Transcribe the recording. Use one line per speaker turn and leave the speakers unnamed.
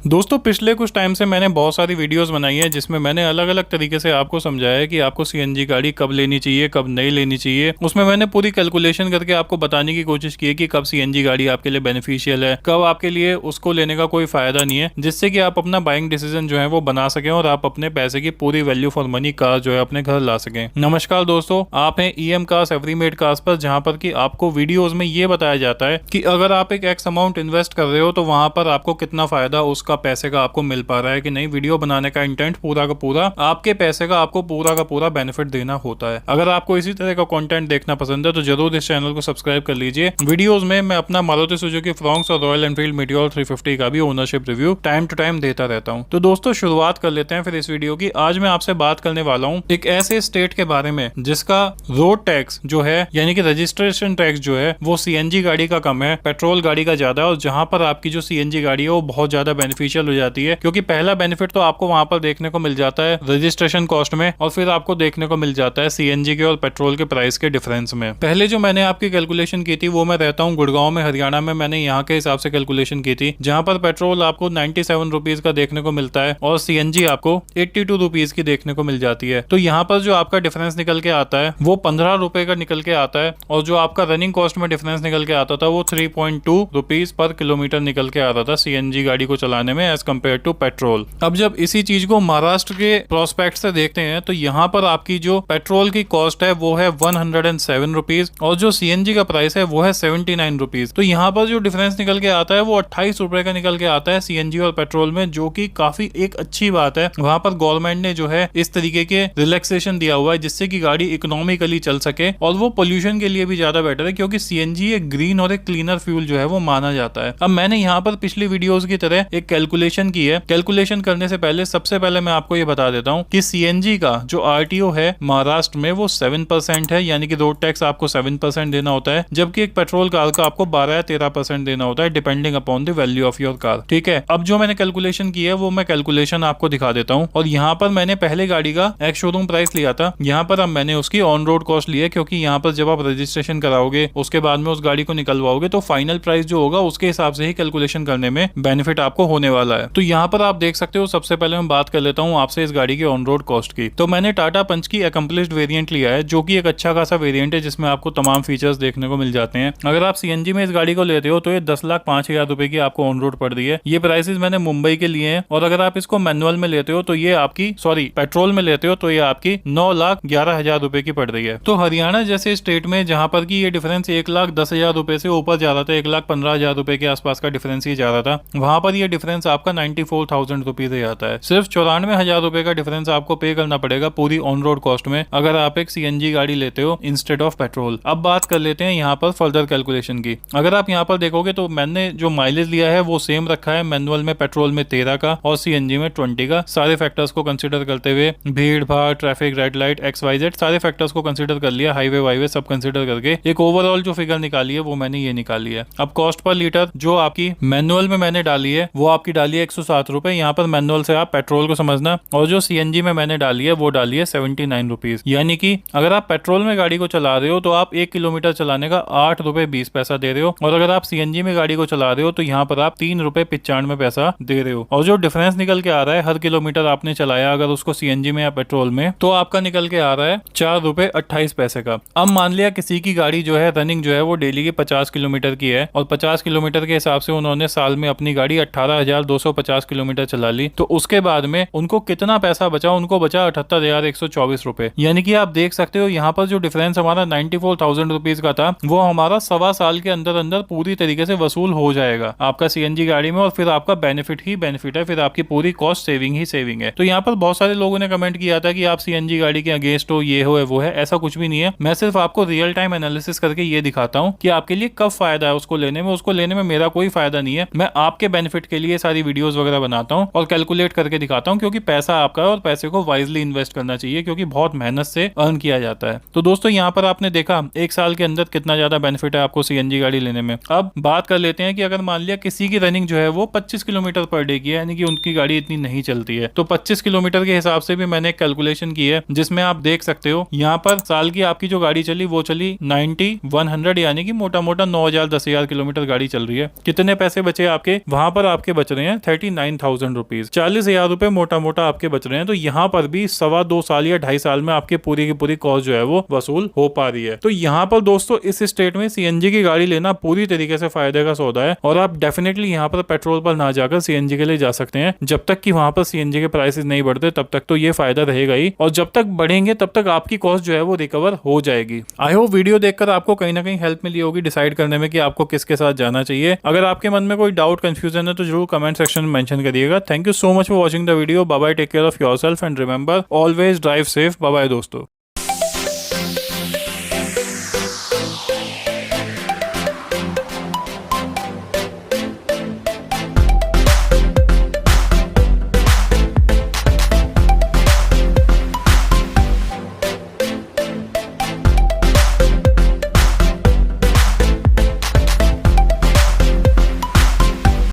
दोस्तों पिछले कुछ टाइम से मैंने बहुत सारी वीडियोस बनाई हैं जिसमें मैंने अलग अलग तरीके से आपको समझाया है कि आपको सीएनजी गाड़ी कब लेनी चाहिए, कब नहीं लेनी चाहिए। उसमें मैंने पूरी कैलकुलेशन करके आपको बताने की कोशिश की है कि कब सीएनजी गाड़ी आपके लिए बेनिफिशियल है, कब आपके लिए उसको लेने का कोई फायदा नहीं है, जिससे कि आप अपना बाइंग डिसीजन जो है वो बना सकें और आप अपने पैसे की पूरी वैल्यू फॉर मनी कार जो है अपने घर ला सकें। नमस्कार दोस्तों, आप हैं ईएम कार्स एवरीमेड कार्स पर, जहां पर कि आपको वीडियोस में ये बताया जाता है कि अगर आप एक एक्स अमाउंट इन्वेस्ट कर रहे हो तो वहां पर आपको कितना फायदा उसका पैसे का आपको मिल पा रहा है कि नहीं। वीडियो बनाने का इंटेंट पूरा का पूरा आपके पैसे का आपको पूरा का पूरा बेनिफिट देना होता है। अगर आपको इसी तरह का कंटेंट देखना पसंद है तो जरूर इस चैनल को सब्सक्राइब कर लीजिए। वीडियोस में मैं अपना मारुति सुजुकी फ्रॉन्क्स और रॉयल एनफील्ड मीटियोर 350 का भी ownership review time to time देता रहता हूं। तो दोस्तों शुरुआत कर लेते हैं फिर इस वीडियो की। आज मैं आपसे बात करने वाला हूं एक ऐसे स्टेट के बारे में जिसका रोड टैक्स जो है यानी कि रजिस्ट्रेशन टैक्स जो है वो सीएनजी गाड़ी का कम है, पेट्रोल गाड़ी का ज्यादा है, और जहां पर आपकी जो सीएनजी गाड़ी है वो बहुत ज्यादा बेनिफिशियल हो जाती है। क्योंकि पहला बेनिफिट तो आपको वहां पर देखने को मिल जाता है रजिस्ट्रेशन कॉस्ट में, और फिर आपको देखने को मिल जाता है सीएनजी के और पेट्रोल के प्राइस के डिफरेंस में। पहले जो मैंने आपकी कैलकुलेशन की थी वो मैं रहता हूँ गुड़गांव में, हरियाणा में। मैंने यहाँ के हिसाब से कैलकुलेशन की थी जहां पर पेट्रोल आपको 97 रुपीज का देखने को मिलता है और सीएनजी आपको 82 रुपीज की देखने को मिल जाती है। तो यहाँ पर जो आपका डिफरेंस निकल के आता है वो 15 रुपए का निकल के आता है, और जो आपका रनिंग कॉस्ट में डिफरेंस निकल के आता था वो 3.2 रुपीज पर किलोमीटर निकल के आता था सीएनजी गाड़ी को चलाने में एज कम्पेयर टू पेट्रोल। अब जब इसी चीज को महाराष्ट्र के प्रोस्पेक्ट से देखते हैं तो यहाँ पर आपकी जो पेट्रोल की कॉस्ट है वो है 107 रुपीज और जो सीएनजी का प्राइस है वो है 79 रुपीज। तो यहाँ पर जो डिफरेंस निकल के आता है वो 28 रुपए का निकल के आता है सीएनजी और पेट्रोल में, जो कि काफी एक अच्छी बात है। वहां पर गवर्नमेंट ने जो है इस तरीके के रिलैक्सेशन दिया हुआ है जिससे कि गाड़ी इकोनॉमिकली चल सके और वो पोल्यूशन के लिए भी ज्यादा बेटर है, क्योंकि सीएनजी एक ग्रीन और एक क्लीनर फ्यूल जो है वो माना जाता है। अब मैंने यहाँ पर पिछली वीडियोस की तरह एक कैलकुलेशन की है। कैलकुलेशन करने से पहले सबसे पहले मैं आपको ये बता देता हूं कि सीएनजी का जो आरटीओ है महाराष्ट्र में वो 7% है, यानी कि रोड टैक्स आपको 7% देना होता है, जबकि एक पेट्रोल कार का आपको 12 या 13% देना होता है depending upon the value of your car. ठीक है, अब जो मैंने कैलकुलेशन की है वो मैं कैलकुलेशन आपको दिखा देता हूँ। और यहाँ पर मैंने पहले गाड़ी का एक शोरूम प्राइस लिया था, यहाँ पर अब मैंने उसकी ऑन रोड कॉस्ट ली है, क्योंकि यहाँ पर जब आप रजिस्ट्रेशन कराओगे उसके बाद में उस गाड़ी को निकलवाओगे तो फाइनल प्राइस जो होगा उसके हिसाब से ही कैलकुलेशन करने में बेनिफिट आपको होने वाला है। तो यहाँ पर आप देख सकते हो, सबसे पहले मैं बात कर लेता हूँ आपसे इस गाड़ी की ऑन रोड कॉस्ट की। तो मैंने टाटा पंच की अकम्प्लिश्ड वेरिएंट लिया है, जो कि एक अच्छा खासा वेरिएंट है जिसमें आपको तमाम फीचर्स देखने को मिल जाते हैं। अगर आप सीएनजी में इस गाड़ी को लेते हो तो ये 10,05,000 रुपए की आपको ऑन रोड पड़ रही है। ये प्राइसेस मैंने मुंबई के लिए हैं, और अगर आप इसको मैनुअल में लेते हो तो ये आपकी पेट्रोल में लेते हो तो ये आपकी 9,11,000 रुपए की पड़ रही है। तो हरियाणा जैसे स्टेट में जहां पर की ये डिफरेंस 1,10,000 रुपए से ऊपर जा रहा था, 1,15,000 रुपए के आसपास का डिफरेंस ही जा रहा था, वहां पर ये डिफरेंस आपका 94,000 रुपीज आता है। सिर्फ 94,000 रुपए का डिफरेंस आपको पे करना पड़ेगा पूरी ऑन रोड कॉस्ट में अगर आप एक सीएनजी गाड़ी लेते हो इंस्टेड ऑफ पेट्रोल। अब बात कर लेते हैं यहाँ पर फर्दर कैलकुलेशन की। अगर आप यहाँ पर देखोगे तो मैंने जो माइलेज लिया है वो सेम रखा है, मैनुअल में पेट्रोल में 13 का और सीएनजी में 20 का। सारे फैक्टर्स को कंसिडर करते हुए, भीड़ भाड़, ट्रैफिक, रेड लाइट, XYZ सारे फैक्टर्स को कंसिडर कर लिया, हाईवे वाईवे सब कंसिडर करके एक ओवरऑल जो फिगर निकाली है वो मैंने ये निकाली है। अब कॉस्ट पर लीटर जो आपकी मैनुअल में मैंने डाली है वो आपकी डाली है 107 रुपए। यहाँ पर मैनुअल से आप पेट्रोल को समझना, और जो सीएनजी में मैंने डाली है वो डाली है 79 रुपीज। यानी कि अगर आप पेट्रोल में गाड़ी को चला रहे हो तो आप 1 किलोमीटर चलाने का 8 रुपए 20 पैसा दे रहे हो, और अगर आप सीएनजी में गाड़ी को चला रहे हो तो यहाँ पर आप 3 रुपए 95 पैसा दे रहे हो। और जो डिफरेंस निकल के आ रहा है हर किलोमीटर आपने चलाया अगर उसको सीएनजी में या पेट्रोल में, तो आपका निकल के आ रहा है 4 रुपए 28 पैसे का। अब मान लिया किसी की गाड़ी जो है रनिंग जो है वो डेली की 50 किलोमीटर की है, और 50 किलोमीटर के हिसाब से उन्होंने साल में अपनी गाड़ी 18,250 किलोमीटर चला ली, तो उसके बाद में उनको कितना पैसा बचा? उनको बचा 78,124 रुपए। यानी कि आप देख सकते हो यहाँ पर जो डिफरेंस हमारा 94,000 रुपीज का था वो हमारा 1.25 साल के अंदर अंदर पूरी तरीके से वसूल हो जाएगा आपका सीएनजी गाड़ी में, और फिर आपका बेनिफिट ही बेनिफिट है, फिर आपकी पूरी कॉस्ट सेविंग ही सेविंग है। तो यहाँ पर बहुत सारे लोगों ने कमेंट किया था कि आप सीएनजी गाड़ी के अगेंस्ट हो, ये हो वो है, ऐसा कुछ भी नहीं है। मैं सिर्फ आपको रियल टाइम एनालिसिस करके ये दिखाता हूँ कि आपके लिए कब फायदा है उसको लेने में। उसको लेने में मेरा कोई फायदा नहीं है, मैं आपके बेनिफिट के लिए सारी वीडियोस वगैरह बनाता हूँ और कैलकुलेट करके दिखाता हूँ, क्योंकि पैसा आपका है और पैसे को वाइजली इन्वेस्ट करना चाहिए, क्योंकि बहुत मेहनत से अर्न किया जाता है। तो दोस्तों यहाँ पर आपने देखा एक साल के अंदर कितना ज्यादा बेनिफिट है आपको सीएनजी गाड़ी लेने में। अब बात कर लेते हैं कि अगर मान लिया किसी की रनिंग जो है वो 25 किलोमीटर पर डे की है, यानी कि उनकी गाड़ी इतनी नहीं चलती है, तो 25 किलोमीटर के हिसाब से भी मैंने एक कैलकुलेशन की है जिसमें आप देख सकते हो यहाँ पर साल की आपकी जो गाड़ी चली वो चली 90-100, यानी कि मोटा मोटा 9,000 10,000 किलोमीटर गाड़ी चल रही है। कितने पैसे बचे आपके? वहां पर आपके बच रहे हैं 39,000 रुपीज, 40,000 रुपए मोटा मोटा आपके बच रहे हैं। तो यहाँ पर भी 2.25 साल या 2.5 साल में आपकी पूरी की पूरी कॉस्ट जो है वो वसूल हो पा रही है। तो यहाँ पर दोस्तों इस स्टेट में सीएनजी की गाड़ी लेना पूरी तरीके से फायदे का सौदा है, और आप डेफिनेटली यहाँ पर पेट्रोल पर ना जाकर सीएनजी के लिए जा सकते हैं। जब तक कि वहां पर सीएनजी के प्राइसेस नहीं बढ़ते तब तक तो ये फायदा रहेगा ही, और जब तक बढ़ेंगे तब तक आपकी कॉस्ट जो है वो रिकवर हो जाएगी। आई होप वीडियो देखकर आपको कहीं ना कहीं हेल्प मिली होगी डिसाइड करने में कि आपको किसके साथ जाना चाहिए। अगर आपके मन में कोई डाउट कंफ्यूजन है तो जरूर कमेंट सेक्शन में मेंशन करिएगा। Thank you so much for watching the video. Bye bye, take care of yourself and remember always drive safe. Bye bye दोस्तों।